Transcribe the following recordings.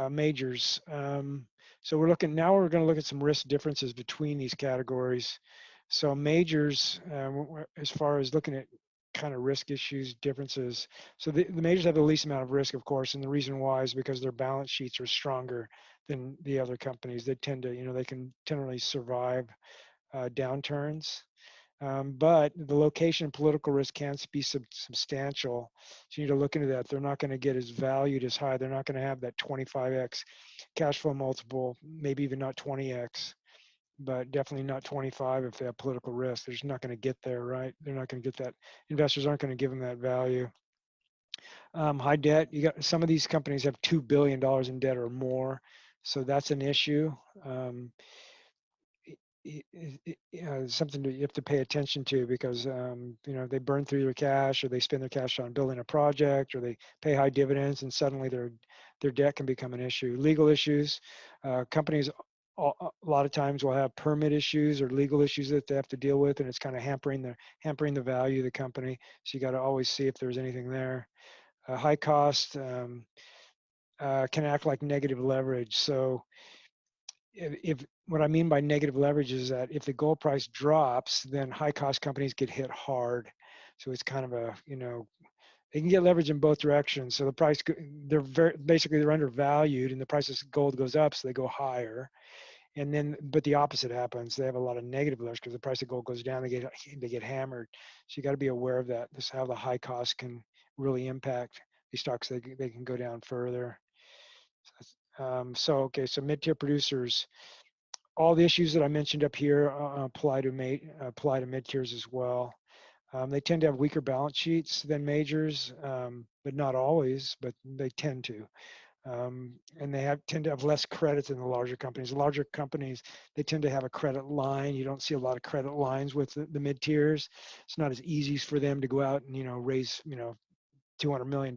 majors. So we're looking now. We're going to look at some risk differences between these categories. So majors, as far as looking at kind of risk issues, differences. So the majors have the least amount of risk, of course, and the reason why is because their balance sheets are stronger than the other companies. They tend to, they can generally survive downturns. But the location and political risk can be substantial. So you need to look into that. They're not going to get as valued as high. They're not going to have that 25x cash flow multiple, maybe even not 20x, but definitely not 25 if they have political risk. They're just not going to get there, right? They're not going to get that. Investors aren't going to give them that value. High debt. You got some of these companies have $2 billion in debt or more, so that's an issue. Um, Something you have to pay attention to because they burn through their cash or they spend their cash on building a project or they pay high dividends and suddenly their debt can become an issue. Legal issues, companies a lot of times will have permit issues or legal issues that they have to deal with, and it's kind of hampering the value of the company. So you got to always see if there's anything there. High cost can act like negative leverage. So if what I mean by negative leverage is that if the gold price drops, then high cost companies get hit hard. So it's kind of they can get leverage in both directions. So the price, they're undervalued and the price of gold goes up, so they go higher. And then, but the opposite happens. They have a lot of negative leverage because the price of gold goes down, they get hammered. So you got to be aware of that. This is how the high cost can really impact these stocks. They can go down further. So mid-tier producers, all the issues that I mentioned up here apply to mid-tiers as well. They tend to have weaker balance sheets than majors, but not always, but they tend to. And tend to have less credit than the larger companies. The larger companies, they tend to have a credit line. You don't see a lot of credit lines with the mid-tiers. It's not as easy for them to go out and raise $200 million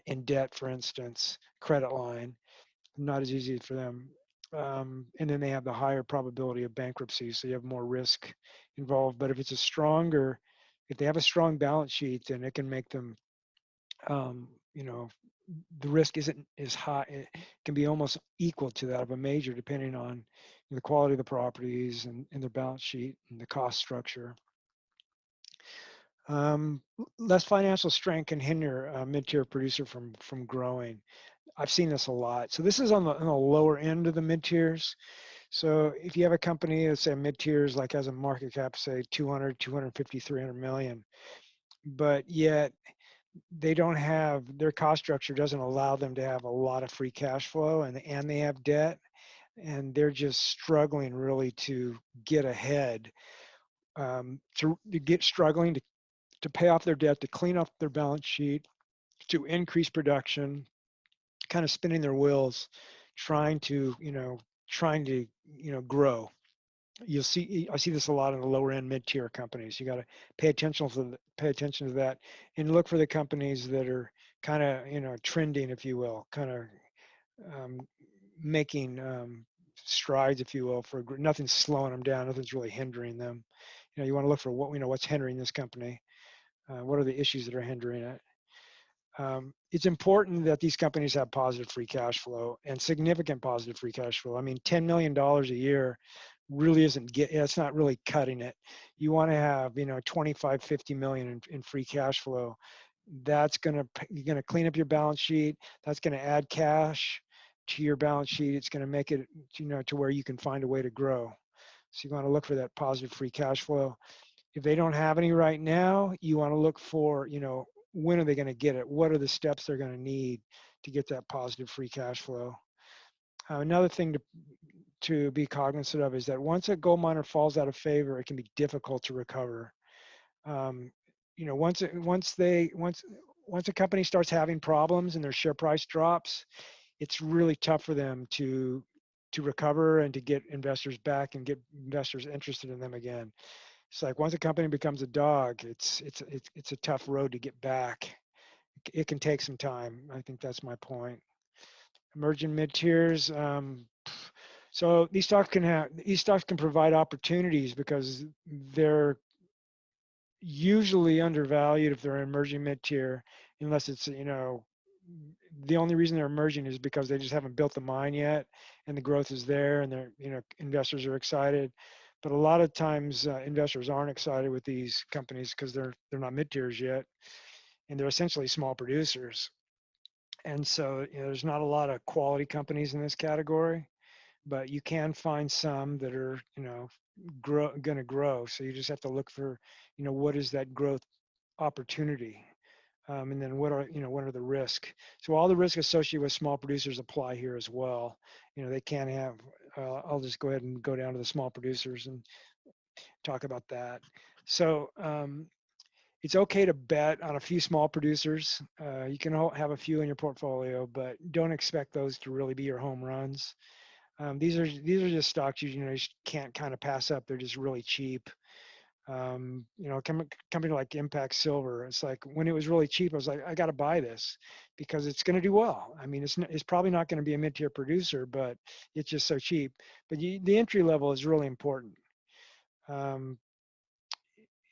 in debt, for instance, credit line. Not as easy for them. And then they have the higher probability of bankruptcy, so you have more risk involved. But if they have a strong balance sheet, then it can make them, um, you know, the risk isn't as high. It can be almost equal to that of a major, depending on the quality of the properties and their balance sheet and the cost structure. Um, Less financial strength can hinder a mid-tier producer from growing. I've seen this a lot. So this is on the lower end of the mid tiers. So if you have a company that's say mid tiers, like has a market cap, say 200, 250, 300 million, but yet they don't have their cost structure doesn't allow them to have a lot of free cash flow and they have debt and they're just struggling really to get ahead, to get struggling to pay off their debt, to clean up their balance sheet, to increase production, kind of spinning their wheels, trying to, grow. I see this a lot in the lower end mid-tier companies. You got to pay attention to that and look for the companies that are kind of, trending, if you will, kind of um, making strides, if you will, nothing's slowing them down, nothing's really hindering them. You want to look for what's hindering this company. What are the issues that are hindering it? It's important that these companies have positive free cash flow and significant positive free cash flow. I mean, $10 million a year really it's not really cutting it. You want to have, 25, 50 million in free cash flow. You're going to clean up your balance sheet. That's going to add cash to your balance sheet. It's going to make it, to where you can find a way to grow. So you want to look for that positive free cash flow. If they don't have any right now, you want to look for, when are they going to get it? What are the steps they're going to need to get that positive free cash flow? Another thing to be cognizant of is that once a gold miner falls out of favor, it can be difficult to recover. Um, once a company starts having problems and their share price drops, it's really tough for them to recover and to get investors back and get investors interested in them again. It's like once a company becomes a dog, it's a tough road to get back. It can take some time. I think that's my point. Emerging mid tiers. So these stocks can provide opportunities because they're usually undervalued if they're emerging mid tier, unless it's the only reason they're emerging is because they just haven't built the mine yet, and the growth is there, and they're, investors are excited. But a lot of times, investors aren't excited with these companies because they're not mid tiers yet, and they're essentially small producers. And so, there's not a lot of quality companies in this category, but you can find some that are, going to grow. So you just have to look for, what is that growth opportunity, and then what are the risk. So all the risk associated with small producers apply here as well. They can have. I'll just go ahead and go down to the small producers and talk about that. So it's okay to bet on a few small producers. You can have a few in your portfolio, but don't expect those to really be your home runs. These are just stocks you just can't kind of pass up. They're just really cheap. Company like Impact Silver, it's like when it was really cheap, I was like, I got to buy this because it's going to do well. I mean, it's probably not going to be a mid-tier producer, but it's just so cheap. But the entry level is really important. Um,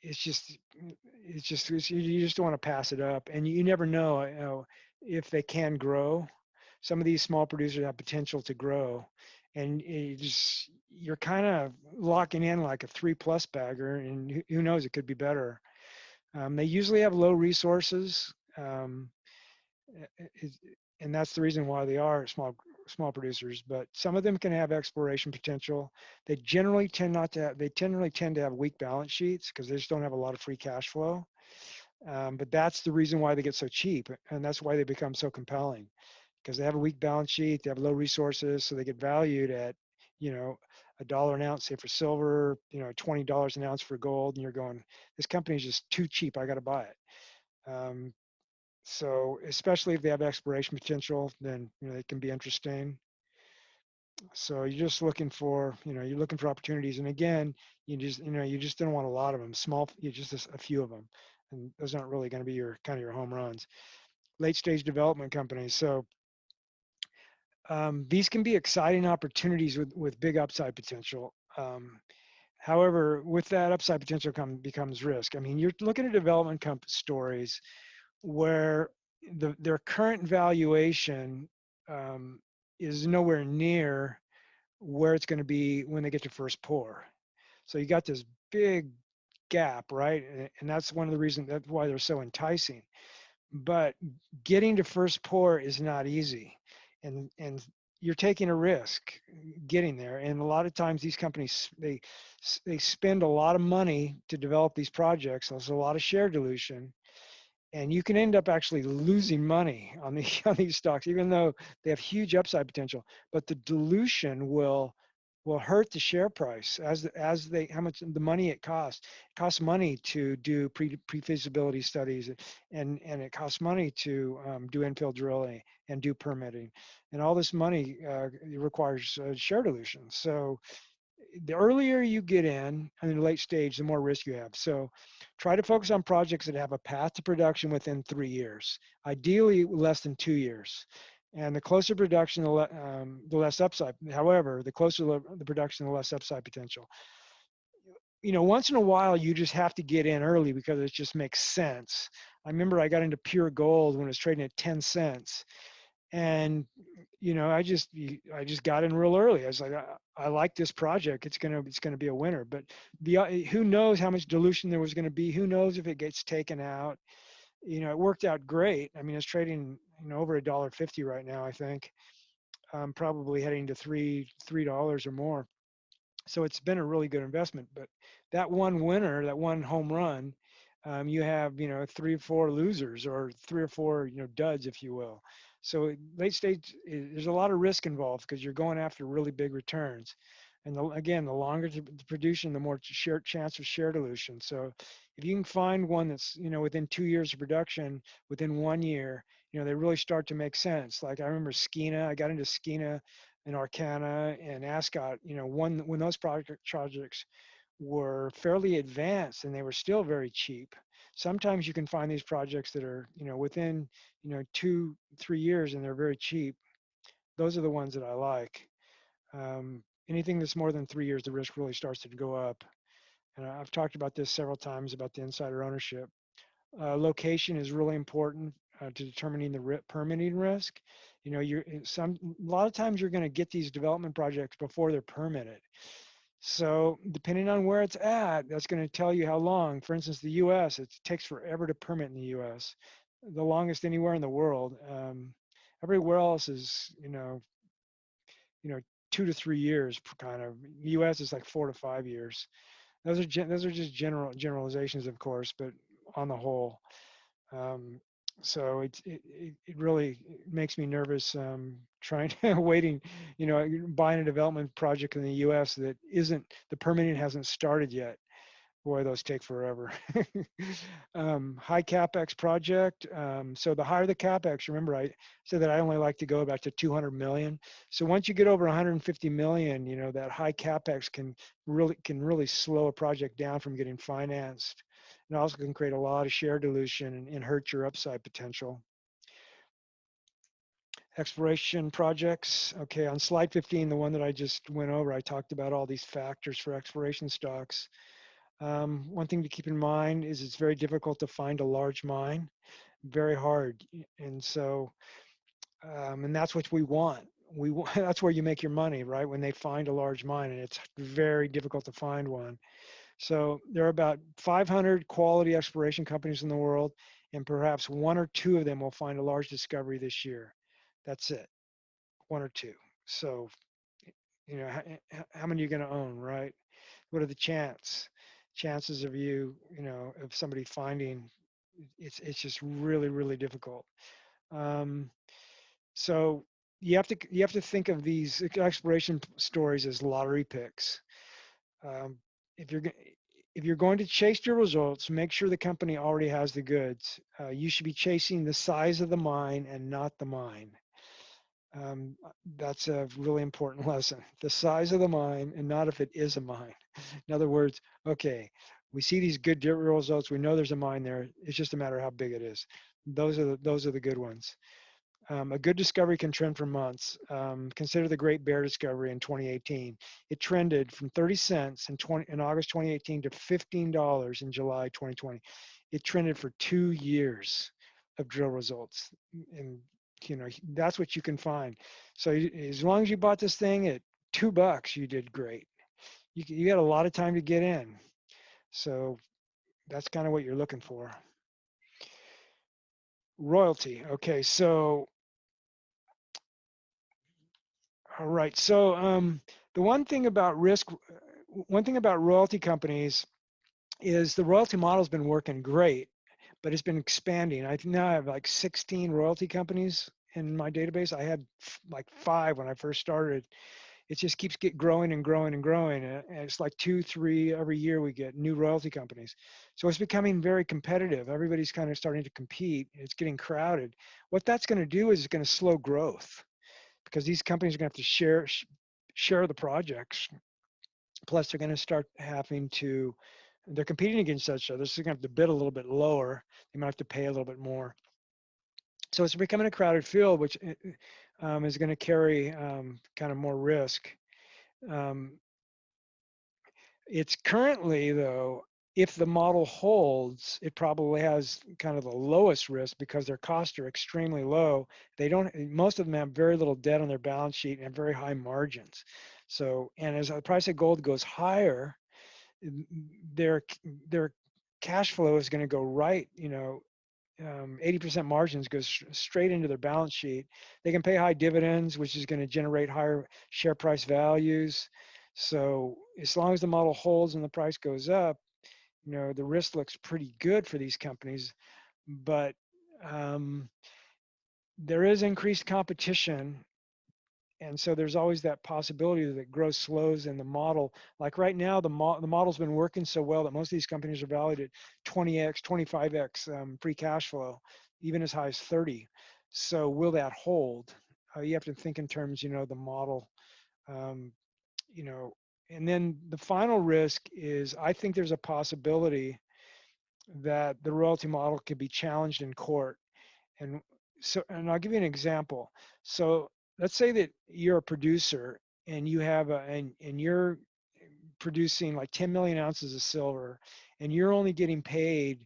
it's just you just don't want to pass it up, and you never know, if they can grow. Some of these small producers have potential to grow, and you're kind of locking in like a 3+ bagger, and who knows, it could be better. They usually have low resources, and that's the reason why they are small producers. But some of them can have exploration potential. They generally tend to have weak balance sheets because they just don't have a lot of free cash flow. But that's the reason why they get so cheap, and that's why they become so compelling, because they have a weak balance sheet, they have low resources, so they get valued at, a dollar an ounce, say for silver, $20 an ounce for gold, and you're going, this company is just too cheap, I got to buy it. So especially if they have exploration potential, then it can be interesting. So you're just looking for, you're looking for opportunities, and again, you just don't want a lot of them. Small, you just a few of them, and those aren't really going to be your home runs. Late stage development companies. So these can be exciting opportunities with big upside potential. However, with that upside potential becomes risk. I mean, you're looking at development stories where their current valuation um, is nowhere near where it's going to be when they get to first pour. So you got this big gap, right? And that's one of the reasons, that's why they're so enticing. But getting to first pour is not easy, and you're taking a risk getting there. And a lot of times these companies, they spend a lot of money to develop these projects. There's a lot of share dilution, and you can end up actually losing money on on these stocks, even though they have huge upside potential. But the dilution will hurt the share price as they how much the money it costs. It costs money to do pre-feasibility studies, and it costs money to do infill drilling and do permitting, and all this money requires share dilution. So the earlier you get in the late stage, the more risk you have. So try to focus on projects that have a path to production within 3 years, ideally less than 2 years. And the closer production, the less upside. However, the closer the production, the less upside potential. Once in a while, you just have to get in early because it just makes sense. I remember I got into pure gold when it was trading at 10 cents, and I just got in real early. I was like, I like this project. It's gonna be a winner. But who knows how much dilution there was going to be? Who knows if it gets taken out? It worked out great. I mean, it's trading over $1.50 right now. I think probably heading to $3 or more. So it's been a really good investment. But that one winner, that one home run, you have 3 or 4 losers, or 3 or 4 duds, if you will. So late stage, there's a lot of risk involved because you're going after really big returns. And again, the longer the production, the more chance of share dilution. So if you can find one that's within 2 years of production, within 1 year, they really start to make sense. Like I remember Skeena. I got into Skeena and Arcana and Ascot. When those projects were fairly advanced and they were still very cheap. Sometimes you can find these projects that are, within, 2, 3 years, and they're very cheap. Those are the ones that I like. Anything that's more than 3 years, the risk really starts to go up. And I've talked about this several times about the insider ownership. Location is really important. to determining the permitting risk. You know, a lot of times you're going to get these development projects before they're permitted. So depending on where it's at, that's going to tell you how long. For instance, the U.S., it takes forever to permit in the U.S., the longest anywhere in the world. Everywhere else is, you know, 2 to 3 years kind of. U.S. is like 4 to 5 years. Those are just generalizations, of course, but on the whole. Um, so it really makes me nervous trying to waiting, buying a development project in the U.S. that isn't the permitting hasn't started yet. Boy, those take forever. High capex project. So the higher the capex, remember I said that I only like to go back to 200 million. So once you get over 150 million, that high capex can really slow a project down from getting financed, and also can create a lot of share dilution and hurt your upside potential. Exploration projects. Okay, on slide 15, the one that I just went over, I talked about all these factors for exploration stocks. One thing to keep in mind is it's very difficult to find a large mine, very hard. And so, and that's what we want. That's where you make your money, right? When they find a large mine, and it's very difficult to find one. So there are about 500 quality exploration companies in the world, and perhaps one or two of them will find a large discovery this year. That's it, one or two. So, how many are you going to own, right? What are the chances of of somebody finding? It's just really, really difficult. Um, so you have to think of these exploration stories as lottery picks. Um, if you're if you're going to chase your results, make sure the company already has the goods. You should be chasing the size of the mine and not the mine. That's a really important lesson. The size of the mine and not if it is a mine. In other words, okay, we see these good results. We know there's a mine there. It's just a matter of how big it is. Those are the good ones. A good discovery can trend for months. Consider the Great Bear discovery in 2018. It trended from 30 cents in August 2018 to $15 in July 2020. It trended for 2 years of drill results, and that's what you can find. So as long as you bought this thing at $2, you did great. You got a lot of time to get in. So that's kind of what you're looking for. Royalty. Okay, so all right. So the one thing about royalty companies is the royalty model has been working great, but it's been expanding. I now have like 16 royalty companies in my database. I had like 5 when I first started. It just keeps growing and growing and growing. And it's like 2, 3 every year we get new royalty companies. So it's becoming very competitive. Everybody's kind of starting to compete. It's getting crowded. What that's going to do is it's going to slow growth, because these companies are going to have to share the projects. Plus, they're going to start having to, they're competing against each other, so they're going to have to bid a little bit lower. They might have to pay a little bit more. So it's becoming a crowded field, which is going to carry kind of more risk. Um, it's currently, though, if the model holds, it probably has kind of the lowest risk because their costs are extremely low. Most of them have very little debt on their balance sheet and have very high margins. So, and as the price of gold goes higher, their cash flow is going to go right, 80% margins goes straight into their balance sheet. They can pay high dividends, which is going to generate higher share price values. So as long as the model holds and the price goes up, the risk looks pretty good for these companies. But there is increased competition, and so there's always that possibility that growth slows in the model. Like right now, the model's been working so well that most of these companies are valued at 20x, 25x free cash flow, even as high as 30. So will that hold? You have to think in terms, the model, um, you know, and then the final risk is I think there's a possibility that the royalty model could be challenged in court. And and I'll give you an example. So let's say that you're a producer and and you're producing like 10 million ounces of silver, and you're only getting paid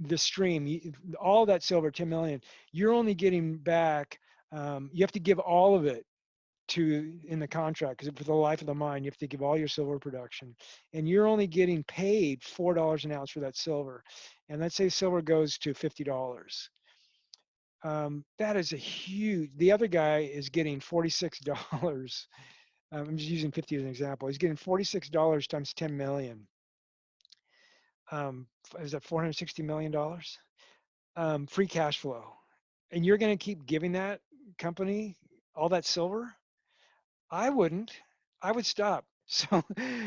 the stream, all that silver, 10 million, you're only getting back, you have to give all of it to in the contract, because for the life of the mine, you have to give all your silver production, and you're only getting paid $4 an ounce for that silver. And let's say silver goes to $50. That is a huge. The other guy is getting $46. I'm just using 50 as an example. He's getting $46 times 10 million. Is that $460 million free cash flow? And you're going to keep giving that company all that silver? I wouldn't. I would stop. So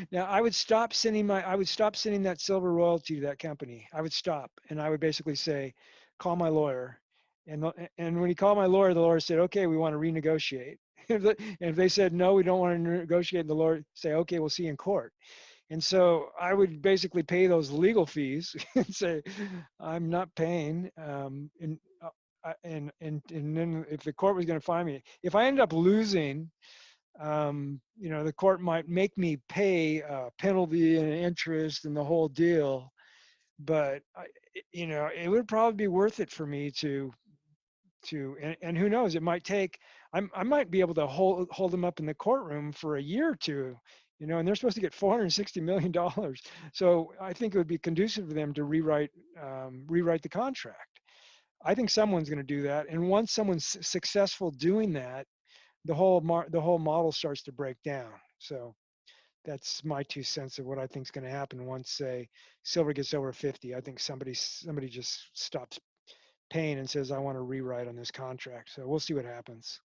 now I would stop sending that silver royalty to that company. I would stop, and I would basically say, call my lawyer. And when he called my lawyer, the lawyer said, okay, we want to renegotiate. And if they said, no, we don't want to negotiate, the lawyer say, okay, we'll see you in court. And so I would basically pay those legal fees and say, I'm not paying. And then if the court was going to fine me, if I ended up losing, the court might make me pay a penalty and interest and the whole deal. But it would probably be worth it for me and who knows, it might take, I might be able to hold them up in the courtroom for a year or two, and they're supposed to get $460 million. So I think it would be conducive for them to rewrite the contract. I think someone's going to do that, and once someone's successful doing that, the whole model starts to break down. So that's my 2 cents of what I think is going to happen once, say, silver gets over 50. I think somebody just stops paying and says, I want to rewrite on this contract. So we'll see what happens.